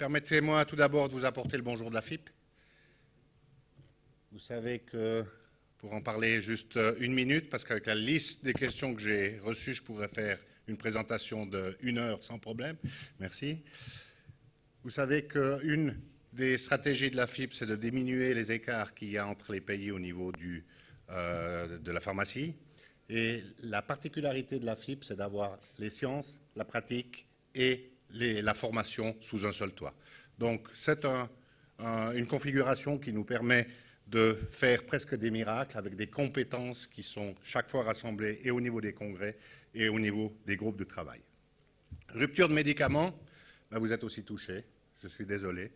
Permettez-moi tout d'abord de vous apporter le bonjour de la FIP. Vous savez que, pour en parler juste une minute, parce qu'avec la liste des questions que j'ai reçues, je pourrais faire une présentation d'1 heure sans problème. Merci. Vous savez qu'une des stratégies de la FIP, c'est de diminuer les écarts qu'il y a entre les pays au niveau de la pharmacie. Et la particularité de la FIP, c'est d'avoir les sciences, la pratique et la formation sous un seul toit. Donc c'est une configuration qui nous permet de faire presque des miracles avec des compétences qui sont chaque fois rassemblées et au niveau des congrès et au niveau des groupes de travail. Rupture de médicaments, ben vous êtes aussi touchés, je suis désolé.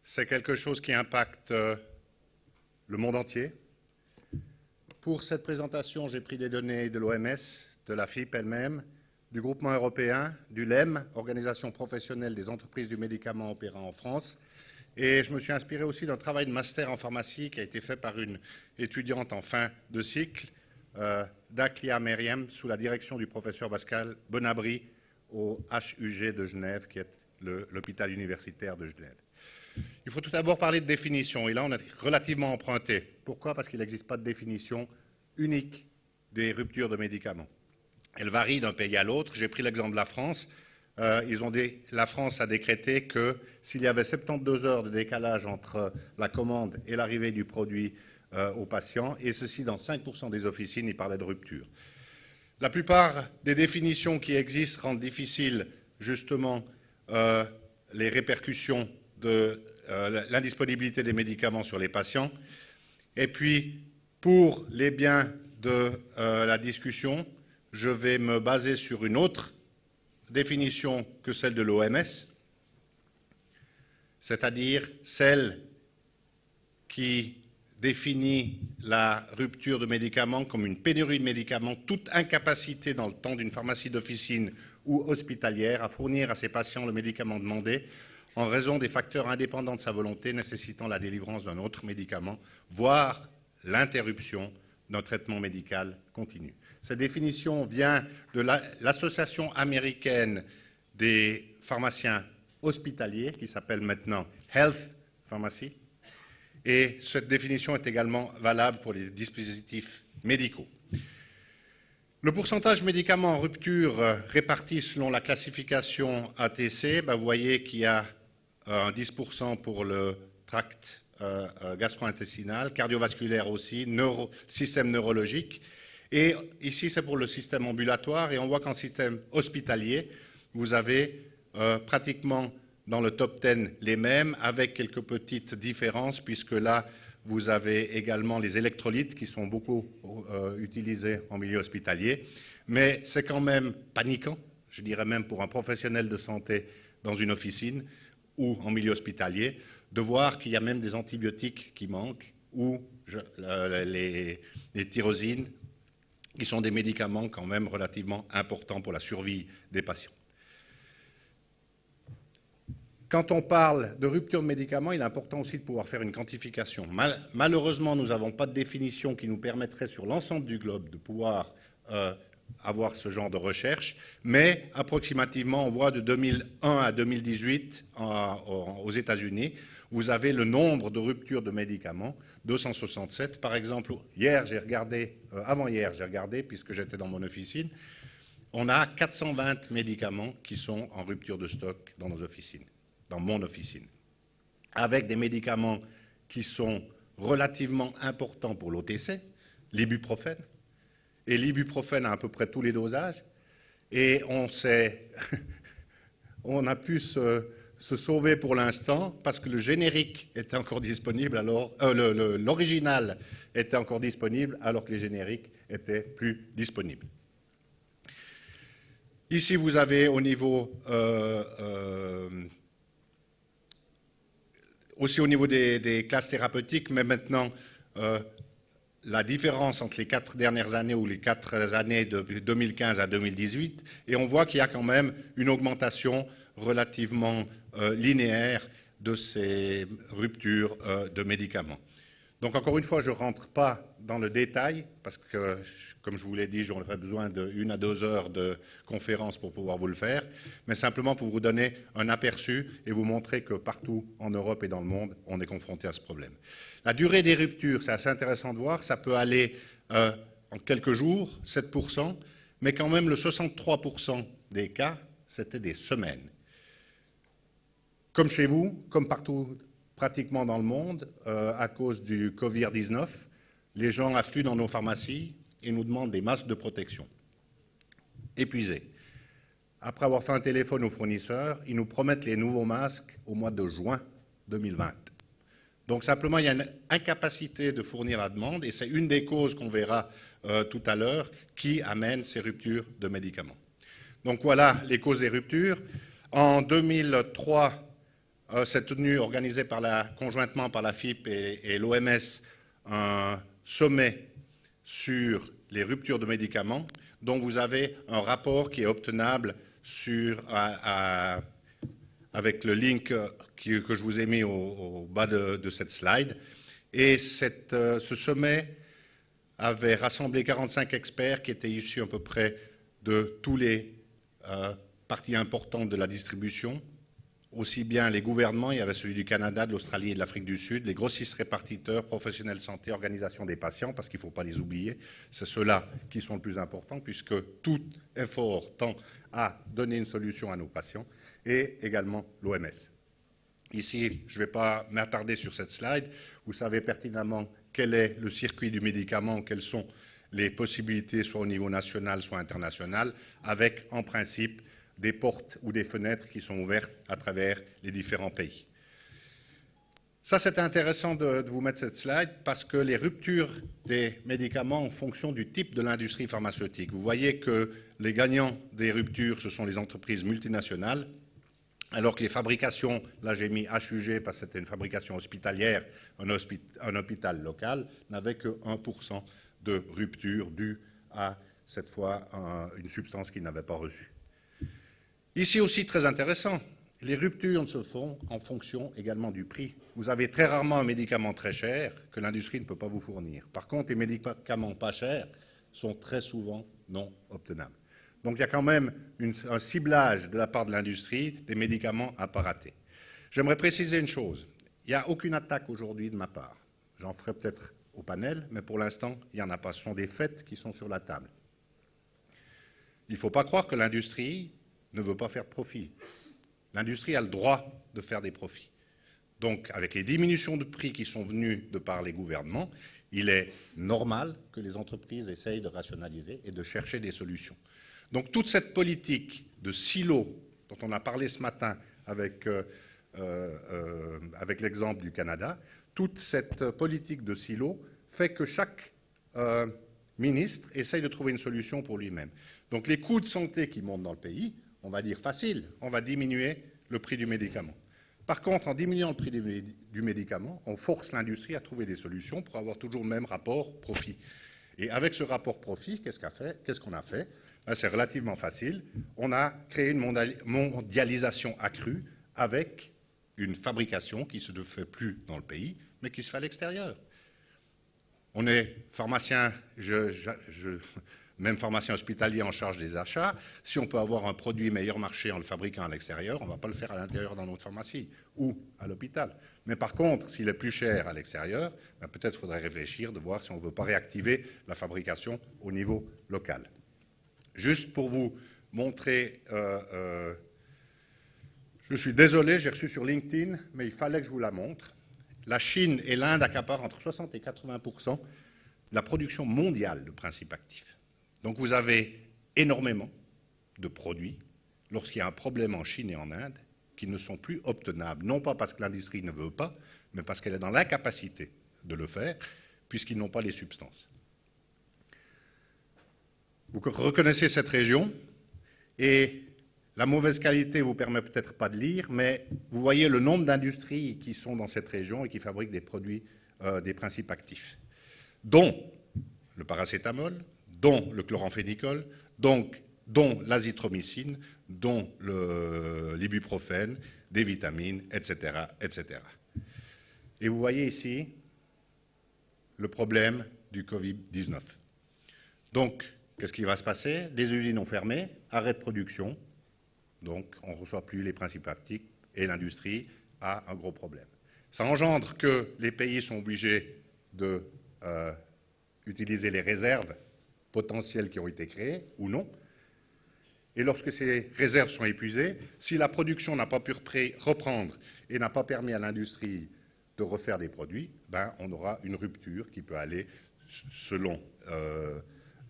C'est quelque chose qui impacte le monde entier. Pour cette présentation, j'ai pris des données de l'OMS, de la FIP elle-même, du groupement européen, du LEM, Organisation professionnelle des entreprises du médicament opérant en France. Et je me suis inspiré aussi d'un travail de master en pharmacie qui a été fait par une étudiante en fin de cycle, Daklia Meriem, sous la direction du professeur Pascal Bonabri au HUG de Genève, qui est l'hôpital universitaire de Genève. Il faut tout d'abord parler de définition, et là on est relativement emprunté. Pourquoi? Parce qu'il n'existe pas de définition unique des ruptures de médicaments. Elle varie d'un pays à l'autre. J'ai pris l'exemple de la France. La France a décrété que s'il y avait 72 heures de décalage entre la commande et l'arrivée du produit au patient, et ceci dans 5% des officines, il parlait de rupture. La plupart des définitions qui existent rendent difficile justement les répercussions de l'indisponibilité des médicaments sur les patients. Et puis, pour les biens de la discussion, je vais me baser sur une autre définition que celle de l'OMS, c'est-à-dire celle qui définit la rupture de médicaments comme une pénurie de médicaments, toute incapacité dans le temps d'une pharmacie d'officine ou hospitalière à fournir à ses patients le médicament demandé en raison des facteurs indépendants de sa volonté nécessitant la délivrance d'un autre médicament, voire l'interruption d'un traitement médical continu. Cette définition vient de l'Association américaine des pharmaciens hospitaliers, qui s'appelle maintenant Health Pharmacy, et cette définition est également valable pour les dispositifs médicaux. Le pourcentage de médicaments en rupture réparti selon la classification ATC, vous voyez qu'il y a un 10% pour le tract gastro-intestinal, cardiovasculaire aussi, système neurologique. Et ici, c'est pour le système ambulatoire. Et on voit qu'en système hospitalier, vous avez pratiquement dans le top 10 les mêmes, avec quelques petites différences, puisque là, vous avez également les électrolytes qui sont beaucoup utilisés en milieu hospitalier. Mais c'est quand même paniquant, je dirais même pour un professionnel de santé dans une officine ou en milieu hospitalier, de voir qu'il y a même des antibiotiques qui manquent ou les tyrosines, qui sont des médicaments quand même relativement importants pour la survie des patients. Quand on parle de rupture de médicaments, il est important aussi de pouvoir faire une quantification. Malheureusement, nous n'avons pas de définition qui nous permettrait sur l'ensemble du globe de pouvoir avoir ce genre de recherche, mais approximativement, on voit de 2001 à 2018 aux États-Unis, vous avez le nombre de ruptures de médicaments, 267. Par exemple, avant-hier, j'ai regardé, puisque j'étais dans mon officine, on a 420 médicaments qui sont en rupture de stock dans nos officines, dans mon officine, avec des médicaments qui sont relativement importants pour l'OTC, l'ibuprofène, et l'ibuprofène a à peu près tous les dosages, et on a pu se sauver pour l'instant parce que le générique était encore disponible, alors l'original était encore disponible alors que les génériques étaient plus disponibles. Ici, vous avez au niveau aussi au niveau des classes thérapeutiques, mais maintenant la différence entre les 4 dernières années ou les 4 années de 2015 à 2018, et on voit qu'il y a quand même une augmentation relativement linéaire de ces ruptures de médicaments. Donc encore une fois, je ne rentre pas dans le détail, parce que, comme je vous l'ai dit, j'aurais besoin d'1 à 2 heures de conférence pour pouvoir vous le faire, mais simplement pour vous donner un aperçu et vous montrer que partout en Europe et dans le monde, on est confronté à ce problème. La durée des ruptures, c'est assez intéressant de voir, ça peut aller en quelques jours, 7%, mais quand même le 63% des cas, c'était des semaines. Comme chez vous, comme partout pratiquement dans le monde, à cause du Covid-19, les gens affluent dans nos pharmacies et nous demandent des masques de protection. Épuisés. Après avoir fait un téléphone aux fournisseurs, ils nous promettent les nouveaux masques au mois de juin 2020. Donc simplement, il y a une incapacité de fournir la demande et c'est une des causes qu'on verra tout à l'heure qui amène ces ruptures de médicaments. Donc voilà les causes des ruptures. En 2003, s'est tenu, organisé conjointement par la FIP et l'OMS, un sommet sur les ruptures de médicaments, dont vous avez un rapport qui est obtenable avec le link que je vous ai mis au bas de cette slide. Et ce sommet avait rassemblé 45 experts qui étaient issus à peu près de tous les parties importantes de la distribution, aussi bien les gouvernements, il y avait celui du Canada, de l'Australie et de l'Afrique du Sud, les grossistes répartiteurs, professionnels de santé, organisations des patients, parce qu'il ne faut pas les oublier, c'est ceux-là qui sont le plus importants, puisque tout effort tend à donner une solution à nos patients, et également l'OMS. Ici, je ne vais pas m'attarder sur cette slide, vous savez pertinemment quel est le circuit du médicament, quelles sont les possibilités, soit au niveau national, soit international, avec, en principe, des portes ou des fenêtres qui sont ouvertes à travers les différents pays. Ça, c'était intéressant de vous mettre cette slide parce que les ruptures des médicaments en fonction du type de l'industrie pharmaceutique. Vous voyez que les gagnants des ruptures, ce sont les entreprises multinationales, alors que les fabrications, là j'ai mis HUG parce que c'était une fabrication hospitalière, un hôpital local, n'avait que 1% de rupture due à, cette fois, une substance qu'ils n'avaient pas reçue. Ici aussi, très intéressant, les ruptures se font en fonction également du prix. Vous avez très rarement un médicament très cher que l'industrie ne peut pas vous fournir. Par contre, les médicaments pas chers sont très souvent non obtenables. Donc il y a quand même un ciblage de la part de l'industrie des médicaments à ne pas rater. J'aimerais préciser une chose. Il n'y a aucune attaque aujourd'hui de ma part. J'en ferai peut-être au panel, mais pour l'instant, il n'y en a pas. Ce sont des faits qui sont sur la table. Il ne faut pas croire que l'industrie ne veut pas faire de profit. L'industrie a le droit de faire des profits. Donc, avec les diminutions de prix qui sont venues de par les gouvernements, il est normal que les entreprises essayent de rationaliser et de chercher des solutions. Donc, toute cette politique de silo dont on a parlé ce matin avec l'exemple du Canada, toute cette politique de silo fait que chaque ministre essaye de trouver une solution pour lui-même. Donc, les coûts de santé qui montent dans le pays, on va dire facile, on va diminuer le prix du médicament. Par contre, en diminuant le prix du médicament, on force l'industrie à trouver des solutions pour avoir toujours le même rapport profit. Et avec ce rapport profit, qu'est-ce qu'on a fait? C'est relativement facile. On a créé une mondialisation accrue avec une fabrication qui ne se fait plus dans le pays, mais qui se fait à l'extérieur. On est pharmacien, même pharmacien hospitalier en charge des achats. Si on peut avoir un produit meilleur marché en le fabriquant à l'extérieur, on ne va pas le faire à l'intérieur dans notre pharmacie ou à l'hôpital. Mais par contre, s'il est plus cher à l'extérieur, peut-être faudrait réfléchir de voir si on ne veut pas réactiver la fabrication au niveau local. Juste pour vous montrer, je suis désolé, j'ai reçu sur LinkedIn, mais il fallait que je vous la montre. La Chine et l'Inde accaparent entre 60 et 80% de la production mondiale de principes actifs. Donc vous avez énormément de produits, lorsqu'il y a un problème en Chine et en Inde, qui ne sont plus obtenables, non pas parce que l'industrie ne veut pas, mais parce qu'elle est dans l'incapacité de le faire, puisqu'ils n'ont pas les substances. Vous reconnaissez cette région, et la mauvaise qualité ne vous permet peut-être pas de lire, mais vous voyez le nombre d'industries qui sont dans cette région et qui fabriquent des produits, des principes actifs, dont le paracétamol, dont le chloramphénicol, dont l'azithromycine, dont l'ibuprofène, des vitamines, etc., etc. Et vous voyez ici le problème du Covid-19. Donc, qu'est-ce qui va se passer? Les usines ont fermé, arrêt de production, donc on ne reçoit plus les principes actifs et l'industrie a un gros problème. Ça engendre que les pays sont obligés d'utiliser les réserves potentielles qui ont été créées ou non. Et lorsque ces réserves sont épuisées, si la production n'a pas pu reprendre et n'a pas permis à l'industrie de refaire des produits, ben, on aura une rupture qui peut aller, selon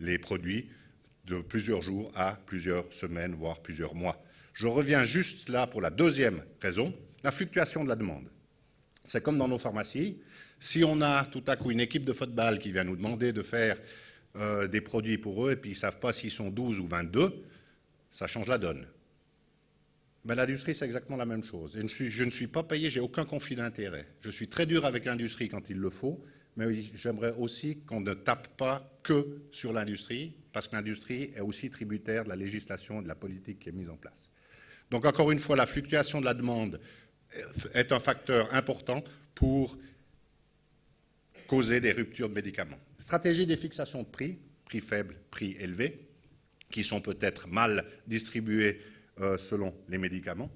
les produits, de plusieurs jours à plusieurs semaines, voire plusieurs mois. Je reviens juste là pour la deuxième raison, la fluctuation de la demande. C'est comme dans nos pharmacies. Si on a tout à coup une équipe de football qui vient nous demander de faire des produits pour eux et puis ils ne savent pas s'ils sont 12 ou 22, ça change la donne. Mais l'industrie, c'est exactement la même chose. Et je ne suis pas payé, j'ai aucun conflit d'intérêt. Je suis très dur avec l'industrie quand il le faut, mais j'aimerais aussi qu'on ne tape pas que sur l'industrie, parce que l'industrie est aussi tributaire de la législation et de la politique qui est mise en place. Donc encore une fois, la fluctuation de la demande est un facteur important pour causer des ruptures de médicaments. Stratégie des fixations de prix, prix faibles, prix élevés, qui sont peut-être mal distribués selon les médicaments.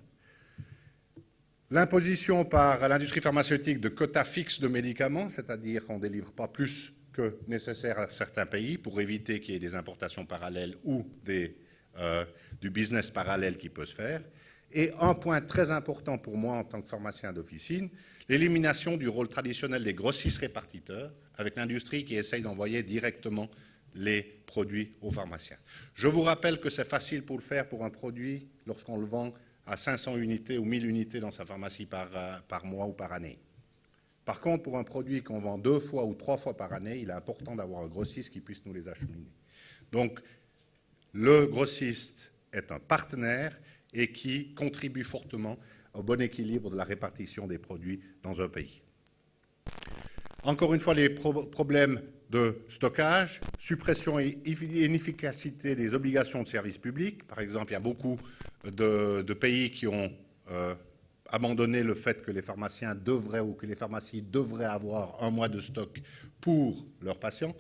L'imposition par l'industrie pharmaceutique de quotas fixes de médicaments, c'est-à-dire qu'on ne délivre pas plus que nécessaire à certains pays pour éviter qu'il y ait des importations parallèles ou du business parallèle qui peut se faire. Et un point très important pour moi en tant que pharmacien d'officine, l'élimination du rôle traditionnel des grossistes répartiteurs avec l'industrie qui essaye d'envoyer directement les produits aux pharmaciens. Je vous rappelle que c'est facile pour le faire pour un produit lorsqu'on le vend à 500 unités ou 1000 unités dans sa pharmacie par mois ou par année. Par contre, pour un produit qu'on vend 2 fois ou 3 fois par année, il est important d'avoir un grossiste qui puisse nous les acheminer. Donc, le grossiste est un partenaire et qui contribue fortement au bon équilibre de la répartition des produits dans un pays. Encore une fois, les problèmes de stockage, suppression et inefficacité des obligations de service public. Par exemple, il y a beaucoup de pays qui ont abandonné le fait que les pharmaciens devraient ou que les pharmacies devraient avoir 1 mois de stock pour leurs patients.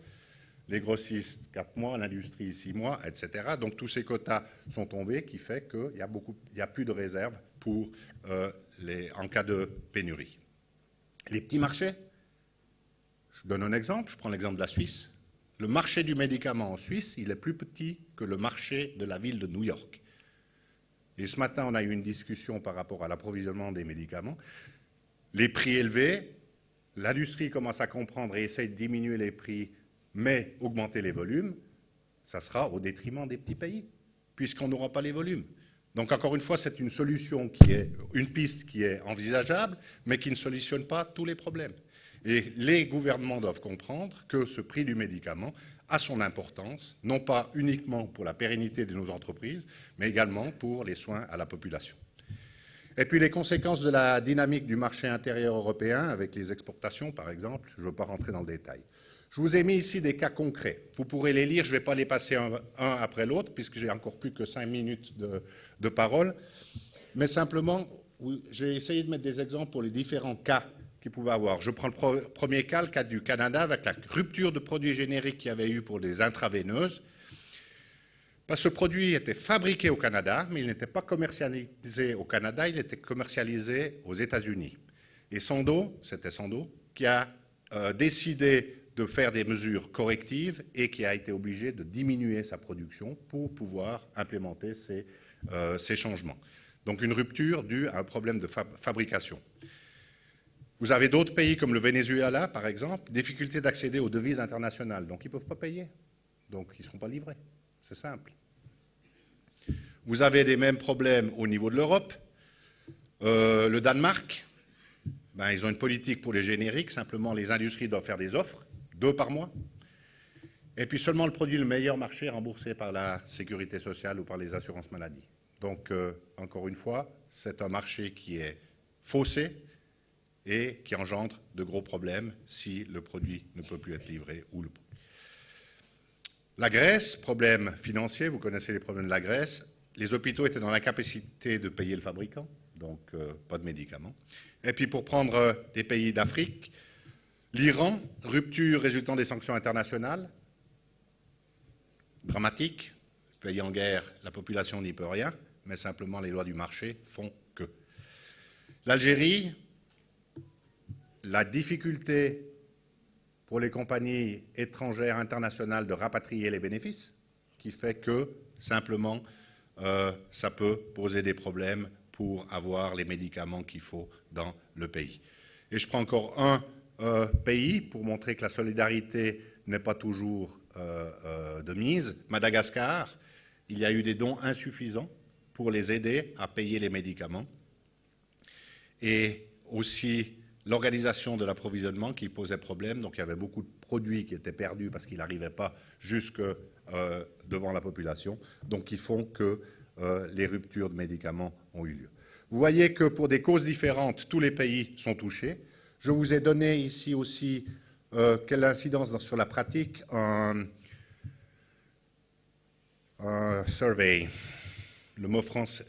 Les grossistes, 4 mois, l'industrie, 6 mois, etc. Donc tous ces quotas sont tombés, qui fait qu'il n'y a plus de réserve pour en cas de pénurie. Les petits marchés, je donne un exemple, je prends l'exemple de la Suisse. Le marché du médicament en Suisse, il est plus petit que le marché de la ville de New York. Et ce matin, on a eu une discussion par rapport à l'approvisionnement des médicaments. Les prix élevés, l'industrie commence à comprendre et essaye de diminuer les prix, mais augmenter les volumes, ça sera au détriment des petits pays, puisqu'on n'aura pas les volumes. Donc encore une fois, c'est une solution une piste qui est envisageable, mais qui ne solutionne pas tous les problèmes. Et les gouvernements doivent comprendre que ce prix du médicament a son importance, non pas uniquement pour la pérennité de nos entreprises, mais également pour les soins à la population. Et puis les conséquences de la dynamique du marché intérieur européen, avec les exportations par exemple, je ne veux pas rentrer dans le détail. Je vous ai mis ici des cas concrets. Vous pourrez les lire, je ne vais pas les passer un après l'autre, puisque j'ai encore plus que 5 minutes de parole. Mais simplement, j'ai essayé de mettre des exemples pour les différents cas qu'ils pouvaient avoir. Je prends le premier cas, le cas du Canada, avec la rupture de produits génériques qu'il y avait eu pour les intraveineuses. Parce que ce produit était fabriqué au Canada, mais il n'était pas commercialisé au Canada, il était commercialisé aux États-Unis. Et Sandoz, c'était Sandoz, qui a décidé de faire des mesures correctives et qui a été obligé de diminuer sa production pour pouvoir implémenter ces changements. Donc une rupture due à un problème de fabrication. Vous avez d'autres pays comme le Venezuela, par exemple, difficulté d'accéder aux devises internationales. Donc ils ne peuvent pas payer. Donc ils ne seront pas livrés. C'est simple. Vous avez les mêmes problèmes au niveau de l'Europe. Le Danemark, ils ont une politique pour les génériques. Simplement, les industries doivent faire des offres, 2 par mois. Et puis seulement le produit le meilleur marché remboursé par la sécurité sociale ou par les assurances maladie. Donc, encore une fois, c'est un marché qui est faussé et qui engendre de gros problèmes si le produit ne peut plus être livré. La Grèce, problème financier, vous connaissez les problèmes de la Grèce. Les hôpitaux étaient dans l'incapacité de payer le fabricant, donc pas de médicaments. Et puis pour prendre des pays d'Afrique, L'Iran, rupture résultant des sanctions internationales, dramatique. Pays en guerre, la population n'y peut rien, mais simplement les lois du marché font que. L'Algérie, la difficulté pour les compagnies étrangères internationales de rapatrier les bénéfices, qui fait que, simplement, ça peut poser des problèmes pour avoir les médicaments qu'il faut dans le pays. Et je prends encore un pays pour montrer que la solidarité n'est pas toujours de mise. Madagascar, il y a eu des dons insuffisants pour les aider à payer les médicaments. Et aussi l'organisation de l'approvisionnement qui posait problème. Donc il y avait beaucoup de produits qui étaient perdus parce qu'ils n'arrivaient pas jusque devant la population. Donc qui font que les ruptures de médicaments ont eu lieu. Vous voyez que pour des causes différentes, tous les pays sont touchés. Je vous ai donné ici aussi quelle incidence sur la pratique un survey, le mot français.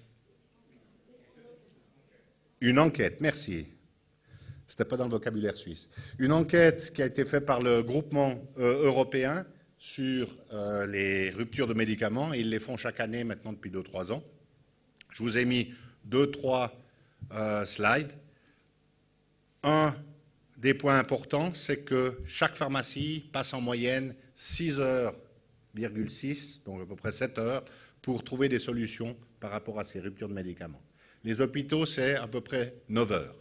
Une enquête, merci. Ce n'était pas dans le vocabulaire suisse. Une enquête qui a été faite par le groupement européen sur les ruptures de médicaments. Ils les font chaque année maintenant depuis 2-3 ans. Je vous ai mis 2-3 slides. Un des points importants, c'est que chaque pharmacie passe en moyenne 6h,6, donc à peu près 7 heures, pour trouver des solutions par rapport à ces ruptures de médicaments. Les hôpitaux, c'est à peu près 9 heures.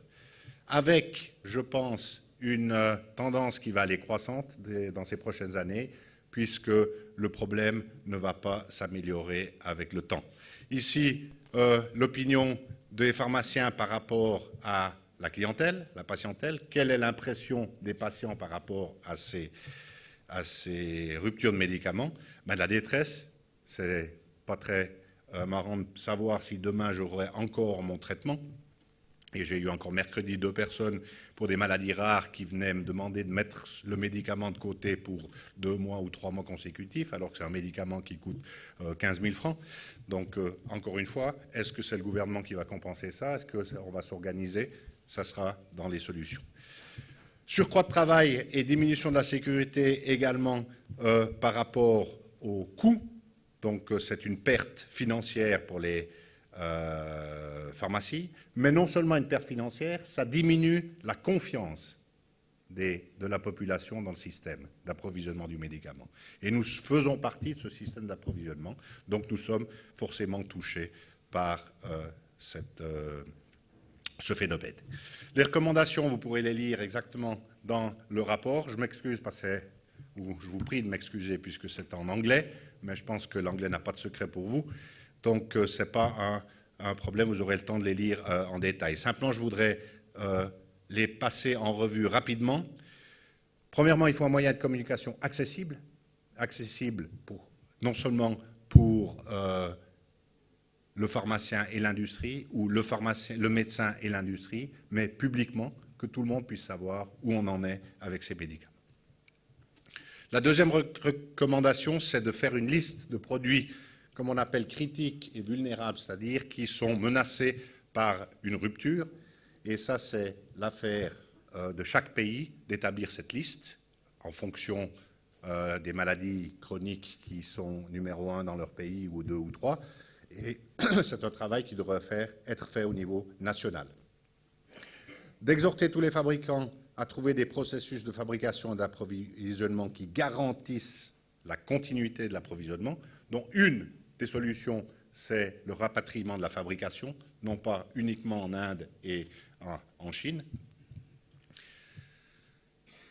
Avec, je pense, une tendance qui va aller croissante dans ces prochaines années, puisque le problème ne va pas s'améliorer avec le temps. Ici, l'opinion des pharmaciens par rapport à la clientèle, la patientèle. Quelle est l'impression des patients par rapport à ces ruptures de médicaments? La détresse, c'est pas très marrant de savoir si demain j'aurai encore mon traitement. Et j'ai eu encore mercredi 2 personnes pour des maladies rares qui venaient me demander de mettre le médicament de côté pour 2 mois ou 3 mois consécutifs, alors que c'est un médicament qui coûte 15 000 francs. Donc, encore une fois, est-ce que c'est le gouvernement qui va compenser ça? Est-ce qu'on va s'organiser? Ça sera dans les solutions. Surcroît de travail et diminution de la sécurité également par rapport aux coûts. Donc, c'est une perte financière pour les pharmacies, mais non seulement une perte financière, ça diminue la confiance de la population dans le système d'approvisionnement du médicament. Et nous faisons partie de ce système d'approvisionnement, donc nous sommes forcément touchés par ce phénomène. Les recommandations, vous pourrez les lire exactement dans le rapport. Je m'excuse ou je vous prie de m'excuser puisque c'est en anglais, mais je pense que l'anglais n'a pas de secret pour vous. Donc, ce n'est pas un problème, vous aurez le temps de les lire en détail. Simplement, je voudrais les passer en revue rapidement. Premièrement, il faut un moyen de communication accessible non seulement pour le pharmacien et l'industrie, ou le médecin et l'industrie, mais publiquement, que tout le monde puisse savoir où on en est avec ces médicaments. La deuxième recommandation, c'est de faire une liste de produits comme on appelle critiques et vulnérables, c'est-à-dire qui sont menacés par une rupture. Et ça, c'est l'affaire de chaque pays d'établir cette liste en fonction des maladies chroniques qui sont numéro 1 dans leur pays, ou 2 ou 3. Et c'est un travail qui devrait être fait au niveau national. D'exhorter tous les fabricants à trouver des processus de fabrication et d'approvisionnement qui garantissent la continuité de l'approvisionnement, dont une des solutions, c'est le rapatriement de la fabrication, non pas uniquement en Inde et en Chine.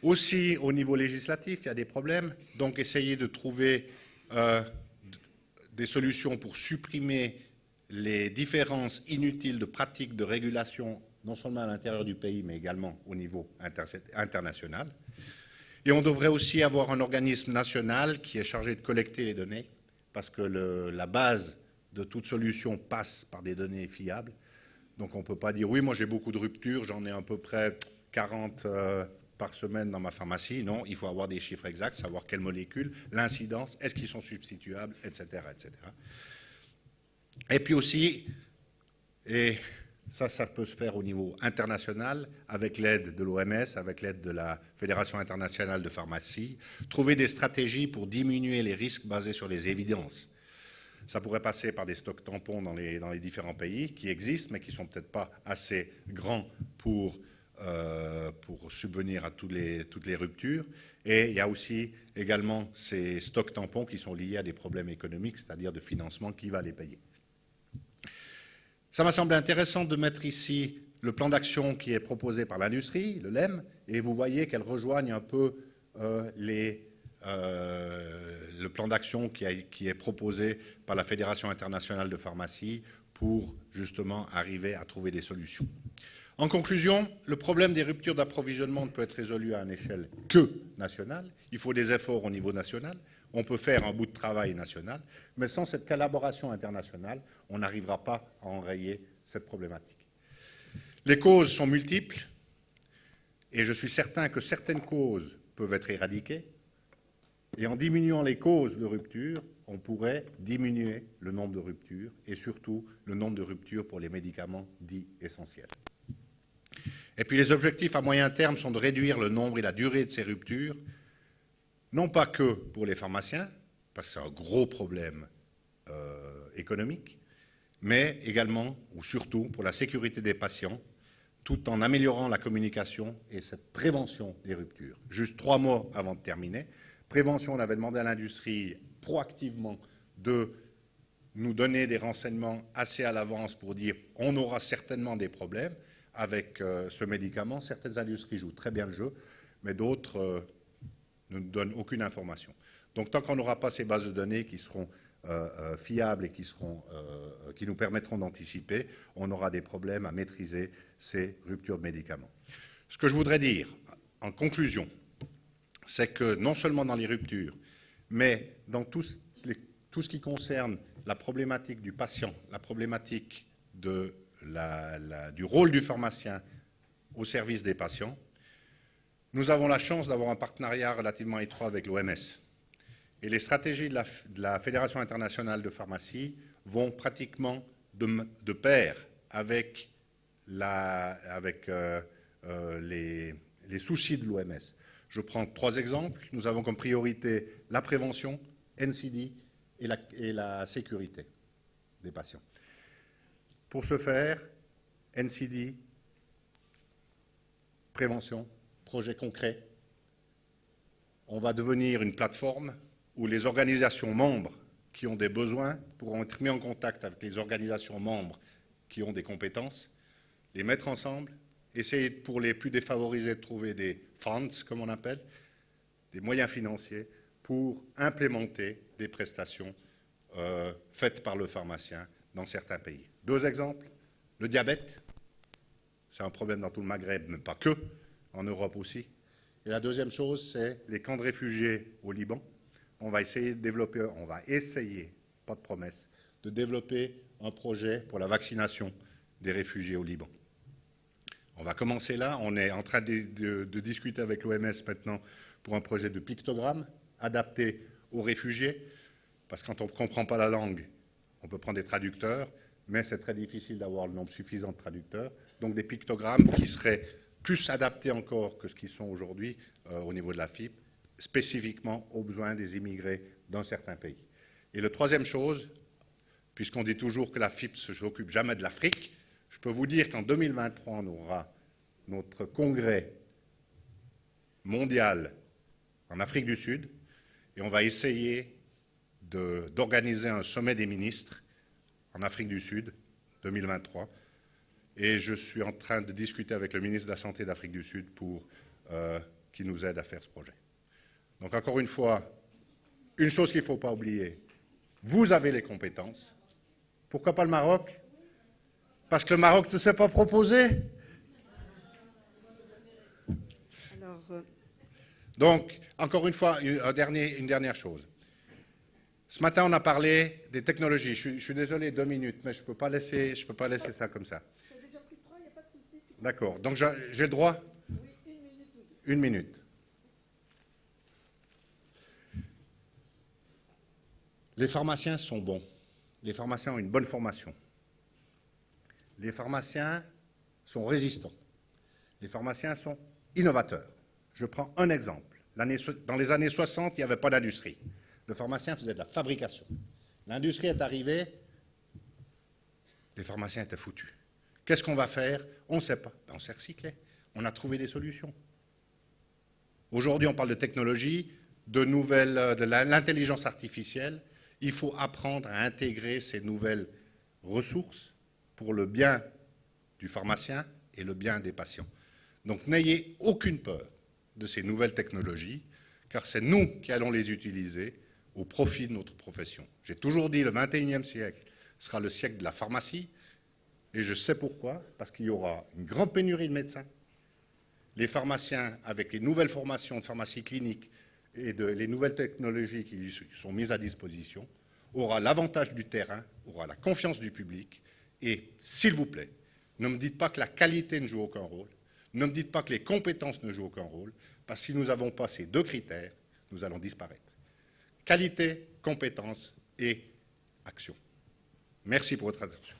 Aussi, au niveau législatif, il y a des problèmes. Donc, essayer de trouver des solutions pour supprimer les différences inutiles de pratiques de régulation, non seulement à l'intérieur du pays, mais également au niveau international. Et on devrait aussi avoir un organisme national qui est chargé de collecter les données, parce que la base de toute solution passe par des données fiables. Donc on ne peut pas dire, oui, moi j'ai beaucoup de ruptures, j'en ai à peu près 40 par semaine dans ma pharmacie. Non, il faut avoir des chiffres exacts, savoir quelles molécules, l'incidence, est-ce qu'ils sont substituables, etc., etc. Et puis aussi, et Ça peut se faire au niveau international, avec l'aide de l'OMS, avec l'aide de la Fédération internationale de pharmacie. Trouver des stratégies pour diminuer les risques basés sur les évidences. Ça pourrait passer par des stocks tampons dans les différents pays qui existent, mais qui ne sont peut-être pas assez grands pour subvenir à toutes les ruptures. Et il y a aussi également ces stocks tampons qui sont liés à des problèmes économiques, c'est-à-dire de financement, qui va les payer. Ça m'a semblé intéressant de mettre ici le plan d'action qui est proposé par l'industrie, le LEM, et vous voyez qu'elle rejoigne un peu le plan d'action qui est proposé par la Fédération internationale de pharmacie pour justement arriver à trouver des solutions. En conclusion, le problème des ruptures d'approvisionnement ne peut être résolu à une échelle que nationale. Il faut des efforts au niveau national. On peut faire un bout de travail national, mais sans cette collaboration internationale, on n'arrivera pas à enrayer cette problématique. Les causes sont multiples, et je suis certain que certaines causes peuvent être éradiquées, et en diminuant les causes de rupture, on pourrait diminuer le nombre de ruptures, et surtout le nombre de ruptures pour les médicaments dits essentiels. Et puis les objectifs à moyen terme sont de réduire le nombre et la durée de ces ruptures, non pas que pour les pharmaciens, parce que c'est un gros problème économique, mais également, ou surtout, pour la sécurité des patients, tout en améliorant la communication et cette prévention des ruptures. Juste 3 mots avant de terminer. Prévention, on avait demandé à l'industrie proactivement de nous donner des renseignements assez à l'avance pour dire on aura certainement des problèmes avec ce médicament. Certaines industries jouent très bien le jeu, mais d'autres ne nous donnent aucune information. Donc tant qu'on n'aura pas ces bases de données qui seront fiables et qui nous permettront d'anticiper, on aura des problèmes à maîtriser ces ruptures de médicaments. Ce que je voudrais dire, en conclusion, c'est que non seulement dans les ruptures, mais dans tout ce qui concerne la problématique du patient, la problématique du rôle du pharmacien au service des patients, nous avons la chance d'avoir un partenariat relativement étroit avec l'OMS. Et les stratégies de la Fédération internationale de pharmacie vont pratiquement de pair avec les soucis de l'OMS. Je prends 3 exemples. Nous avons comme priorité la prévention, NCD et la sécurité des patients. Pour ce faire, NCD, prévention, projet concret, on va devenir une plateforme où les organisations membres qui ont des besoins pourront être mis en contact avec les organisations membres qui ont des compétences, les mettre ensemble, essayer pour les plus défavorisés de trouver des funds, comme on appelle, des moyens financiers pour implémenter des prestations faites par le pharmacien dans certains pays. 2 exemples, le diabète, c'est un problème dans tout le Maghreb, mais pas que, en Europe aussi. Et la deuxième chose, c'est les camps de réfugiés au Liban. On va essayer, pas de promesse, de développer un projet pour la vaccination des réfugiés au Liban. On va commencer là. On est en train de discuter avec l'OMS maintenant pour un projet de pictogramme adapté aux réfugiés, parce que quand on ne comprend pas la langue, on peut prendre des traducteurs, mais c'est très difficile d'avoir le nombre suffisant de traducteurs. Donc des pictogrammes qui seraient plus adaptés encore que ce qu'ils sont aujourd'hui au niveau de la FIP, spécifiquement aux besoins des immigrés dans certains pays. Et la troisième chose, puisqu'on dit toujours que la FIP ne s'occupe jamais de l'Afrique, je peux vous dire qu'en 2023, on aura notre congrès mondial en Afrique du Sud, et on va essayer d'organiser un sommet des ministres en Afrique du Sud, 2023, et je suis en train de discuter avec le ministre de la Santé d'Afrique du Sud pour qu'il nous aide à faire ce projet. Donc encore une fois, une chose qu'il ne faut pas oublier, vous avez les compétences. Pourquoi pas le Maroc? Parce que le Maroc ne s'est pas proposé. Donc, encore une fois, une dernière chose. Ce matin, on a parlé des technologies. Je suis désolé, 2 minutes, mais je ne peux pas laisser ça comme ça. D'accord. Donc, j'ai le droit? Oui, 1 minute. Les pharmaciens sont bons. Les pharmaciens ont une bonne formation. Les pharmaciens sont résistants. Les pharmaciens sont innovateurs. Je prends un exemple. Dans les années 60, il n'y avait pas d'industrie. Le pharmacien faisait de la fabrication. L'industrie est arrivée, les pharmaciens étaient foutus. Qu'est-ce qu'on va faire? On ne sait pas. On s'est recyclé. On a trouvé des solutions. Aujourd'hui, on parle de technologie, de l'intelligence artificielle. Il faut apprendre à intégrer ces nouvelles ressources pour le bien du pharmacien et le bien des patients. Donc n'ayez aucune peur de ces nouvelles technologies, car c'est nous qui allons les utiliser au profit de notre profession. J'ai toujours dit que le XXIe siècle sera le siècle de la pharmacie, et je sais pourquoi, parce qu'il y aura une grande pénurie de médecins. Les pharmaciens, avec les nouvelles formations de pharmacie clinique et les nouvelles technologies qui lui sont mises à disposition, aura l'avantage du terrain, aura la confiance du public, et s'il vous plaît, ne me dites pas que la qualité ne joue aucun rôle, ne me dites pas que les compétences ne jouent aucun rôle, parce que si nous n'avons pas ces deux critères, nous allons disparaître. Qualité, compétence et action. Merci pour votre attention.